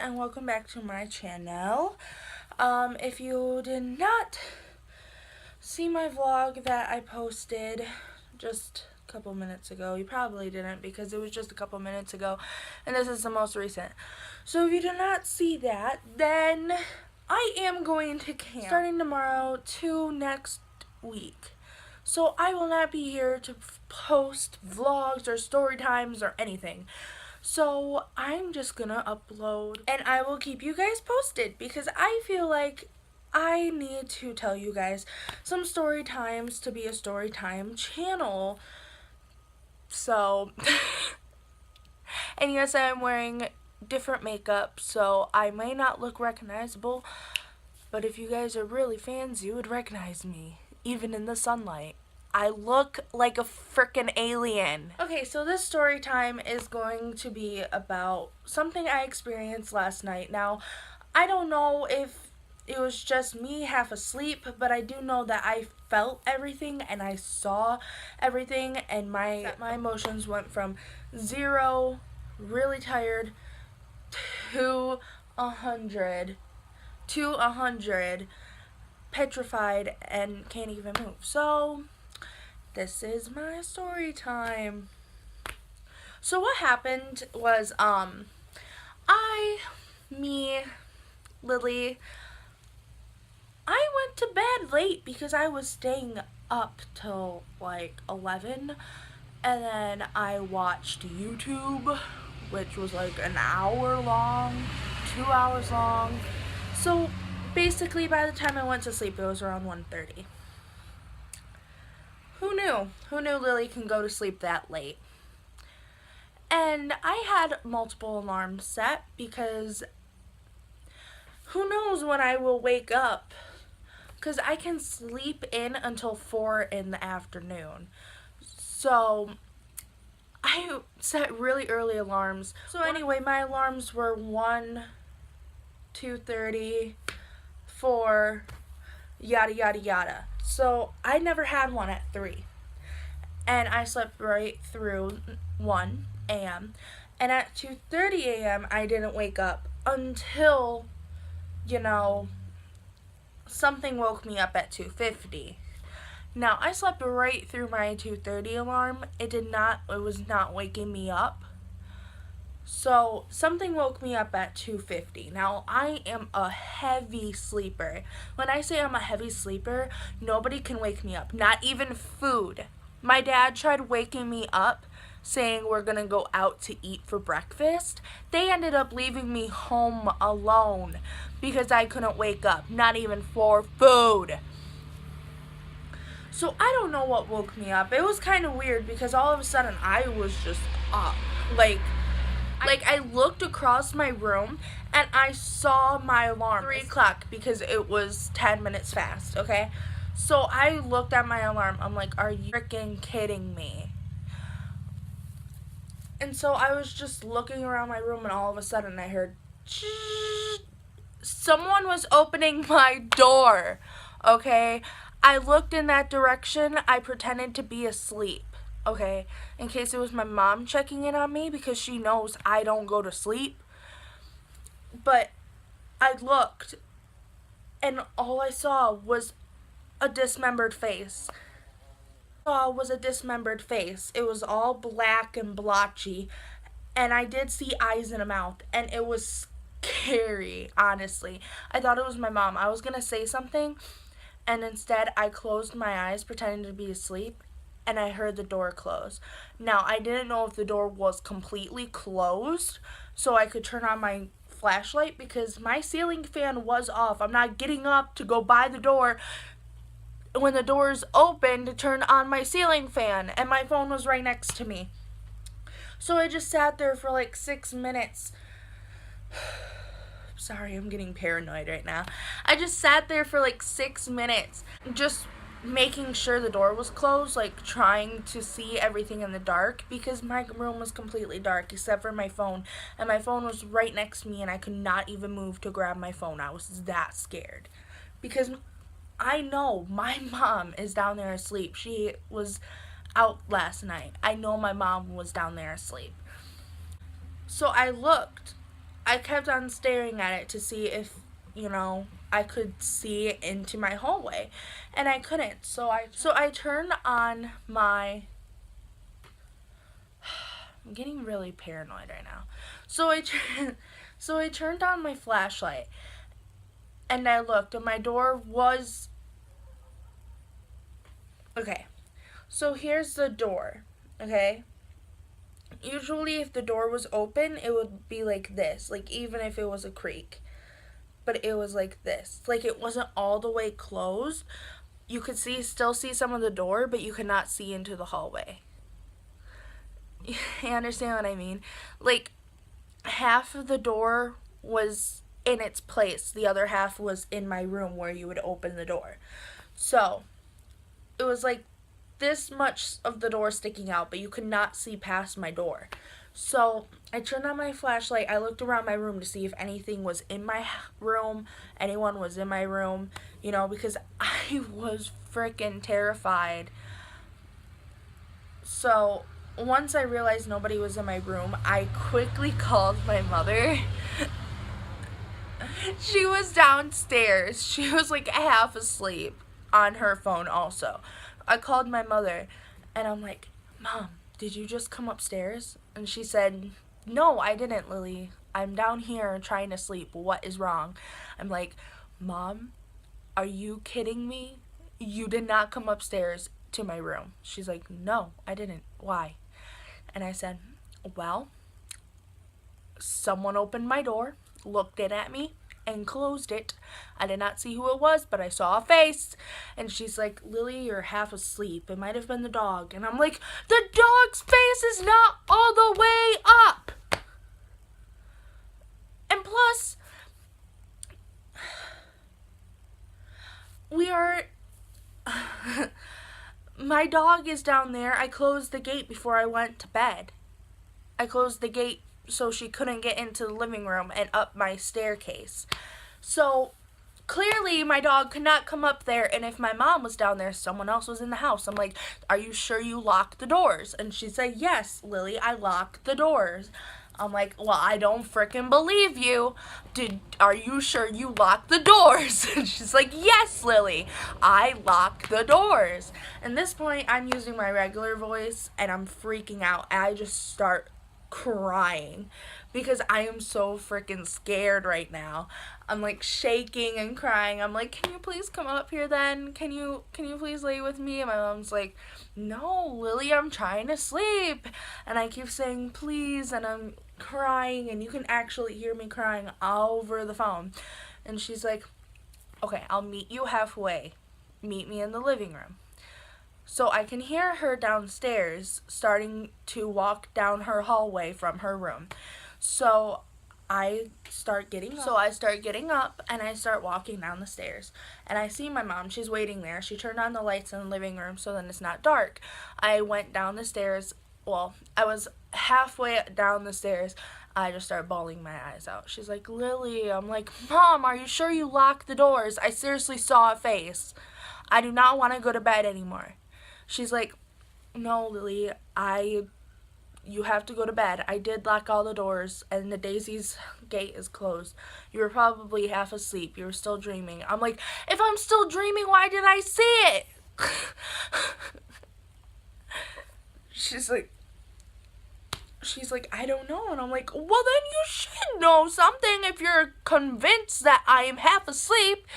and welcome back to my channel. If you did not see my vlog that I posted just a couple minutes ago, you probably didn't because it was just a couple minutes ago and this is the most recent. So if you did not see that, then I am going to camp starting tomorrow to next week. So I will not be here to post vlogs or story times or anything. So I'm just gonna upload and I will keep you guys posted because I feel like I need to tell you guys some story times to be a story time channel. So, and yes, I'm wearing different makeup, so I may not look recognizable, but if you guys are really fans, you would recognize me, even in the sunlight. I look like a frickin' alien. Okay, so this story time is going to be about something I experienced last night. Now, I don't know if it was just me half asleep, but I do know that I felt everything and I saw everything, and my emotions went from 0, really tired, to 100, petrified and can't even move. So this is my story time. So what happened was, Lily, I went to bed late because I was staying up till like 11, and then I watched YouTube, which was like an hour long, 2 hours long. So basically by the time I went to sleep, it was around 1:30. Who knew? Who knew Lily can go to sleep that late? And I had multiple alarms set because who knows when I will wake up, because I can sleep in until 4 in the afternoon. So I set really early alarms. So anyway, my alarms were 1, 2:30, 4, yada yada yada. So I never had one at 3. And I slept right through 1 a.m. And at 2:30 a.m. I didn't wake up until, something woke me up at 2:50. Now, I slept right through my 2:30 alarm. It was not waking me up. So something woke me up at 2:50. Now, I am a heavy sleeper. When I say I'm a heavy sleeper, nobody can wake me up, not even food. My dad tried waking me up saying we're gonna go out to eat for breakfast. They ended up leaving me home alone because I couldn't wake up, not even for food. So I don't know what woke me up. It was kind of weird because all of a sudden I was just up. Like I looked across my room and I saw my alarm, 3 o'clock, because it was 10 minutes fast, okay? So I looked at my alarm. I'm like, are you freaking kidding me? And so I was just looking around my room and all of a sudden I heard someone was opening my door, okay? I looked in that direction. I pretended to be asleep, okay, in case it was my mom checking in on me because she knows I don't go to sleep. But I looked and all I saw was a dismembered face. It was all black and blotchy, and I did see eyes and a mouth, and it was scary, honestly. I thought it was my mom. I was gonna say something, and instead I closed my eyes pretending to be asleep, and I heard the door close. Now, I didn't know if the door was completely closed so I could turn on my flashlight because my ceiling fan was off. I'm not getting up to go by the door when the door's open to turn on my ceiling fan, and my phone was right next to me. So I just sat there for like 6 minutes. Sorry, I'm getting paranoid right now. I just sat there for like 6 minutes, just making sure the door was closed, like trying to see everything in the dark because my room was completely dark except for my phone, and my phone was right next to me and I could not even move to grab my phone. I was that scared because I know my mom is down there asleep. She was out last night. I know my mom was down there asleep. So I looked I kept on staring at it to see if, I could see into my hallway, and I couldn't. So I turned on my I'm getting really paranoid right now. So I turned on my flashlight, and I looked, and my door was okay. So here's the door, okay? Usually if the door was open, it would be like this, like even if it was a creak. But it was like this. Like it wasn't all the way closed. You could still see some of the door, but you could not see into the hallway. You understand what I mean? Like half of the door was in its place. The other half was in my room where you would open the door. So it was like this much of the door sticking out, but you could not see past my door. So I turned on my flashlight. I looked around my room to see if anything was in my room, anyone was in my room, because I was freaking terrified. So once I realized nobody was in my room, I quickly called my mother. She was downstairs. She was like half asleep on her phone also. I called my mother, and I'm like, Mom, did you just come upstairs? And she said, No, I didn't, Lily. I'm down here trying to sleep. What is wrong? I'm like, Mom, are you kidding me? You did not come upstairs to my room. She's like, No, I didn't. Why? And I said, Well, someone opened my door, looked in at me, and closed it. I did not see who it was, but I saw a face. And she's like, Lily, you're half asleep. It might have been the dog. And I'm like, the dog's face is not all the way up. And plus, my dog is down there. I closed the gate before I went to bed. I closed the gate so she couldn't get into the living room and up my staircase. So clearly my dog could not come up there, and if my mom was down there, someone else was in the house. I'm like, are you sure you locked the doors? And she said, Yes, Lily, I locked the doors. I'm like, well, I don't frickin' believe you. Are you sure you locked the doors? And she's like, Yes, Lily, I locked the doors. And this point, I'm using my regular voice, and I'm freaking out. I just start crying because I am so freaking scared right now. I'm like shaking and crying. I'm like, can you please come up here then? Can you please lay with me? And my mom's like, no, Lily, I'm trying to sleep. And I keep saying please, and I'm crying, and you can actually hear me crying over the phone. And she's like, okay, I'll meet you halfway. Meet me in the living room. So I can hear her downstairs starting to walk down her hallway from her room. So I start getting up and I start walking down the stairs. And I see my mom. She's waiting there. She turned on the lights in the living room so then it's not dark. I went down the stairs. Well, I was halfway down the stairs. I just started bawling my eyes out. She's like, Lily. I'm like, Mom, are you sure you locked the doors? I seriously saw a face. I do not want to go to bed anymore. She's like, no, Lily, you have to go to bed. I did lock all the doors, and the Daisy's gate is closed. You were probably half asleep. You were still dreaming. I'm like, if I'm still dreaming, why did I see it? She's like, I don't know. And I'm like, well, then you should know something if you're convinced that I am half asleep.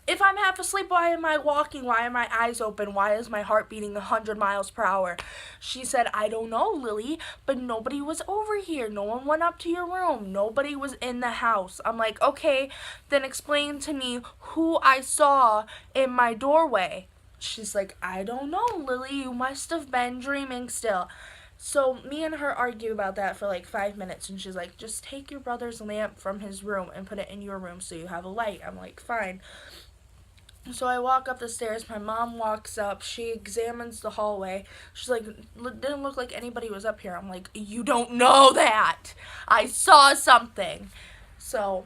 If I'm half asleep, why am I walking? Why are my eyes open? Why is my heart beating 100 miles per hour? She said, I don't know, Lily, but nobody was over here. No one went up to your room. Nobody was in the house. I'm like, okay, then explain to me who I saw in my doorway. She's like, I don't know, Lily. You must have been dreaming still. So me and her argue about that for like 5 minutes, and she's like, just take your brother's lamp from his room and put it in your room so you have a light. I'm like, fine. So I walk up the stairs. My mom walks up. She examines the hallway. She's like, didn't look like anybody was up here. I'm like, you don't know that. I saw something. So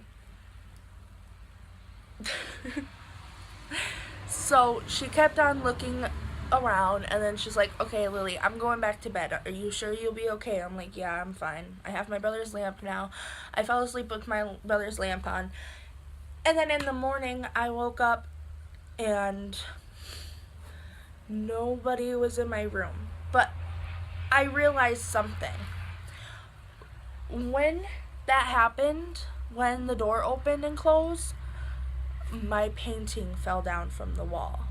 she kept on looking around, and then she's like, okay, Lily, I'm going back to bed. Are you sure you'll be okay? I'm like, yeah, I'm fine. I have my brother's lamp now. I fell asleep with my brother's lamp on. And then in the morning, I woke up and nobody was in my room. But I realized something. When that happened, when the door opened and closed, my painting fell down from the wall.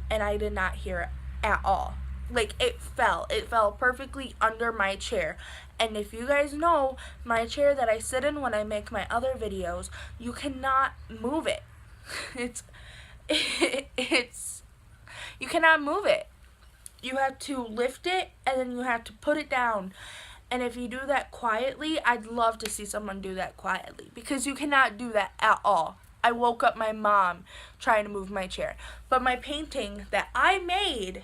And I did not hear it at all. Like, it fell perfectly under my chair. And if you guys know, my chair that I sit in when I make my other videos, you cannot move it. You cannot move it. You have to lift it, and then you have to put it down. And if you do that quietly, I'd love to see someone do that quietly, because you cannot do that at all. I woke up my mom trying to move my chair. But my painting that I made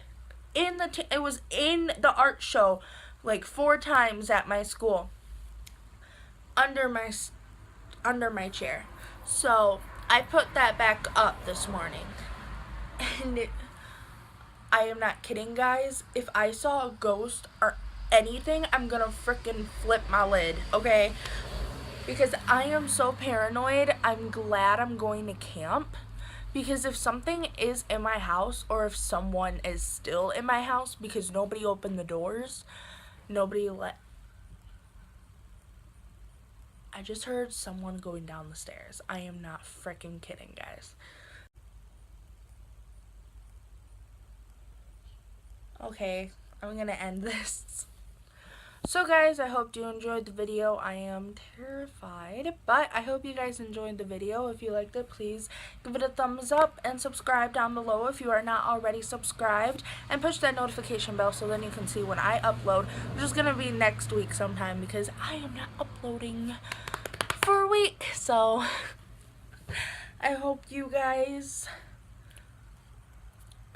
it was in the art show like 4 times at my school under my chair. So I put that back up this morning. And I am not kidding, guys. If I saw a ghost or anything, I'm gonna freaking flip my lid, okay? Because I am so paranoid. I'm glad I'm going to camp. Because if something is in my house, or if someone is still in my house because nobody opened the doors, I just heard someone going down the stairs. I am not freaking kidding, guys. Okay, I'm gonna end this. So guys, I hope you enjoyed the video. I am terrified, but I hope you guys enjoyed the video. If you liked it, please give it a thumbs up and subscribe down below if you are not already subscribed, and push that notification bell so then you can see when I upload, which is going to be next week sometime because I am not uploading for a week. So I hope you guys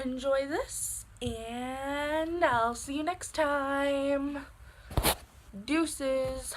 enjoy this, and I'll see you next time. Deuces.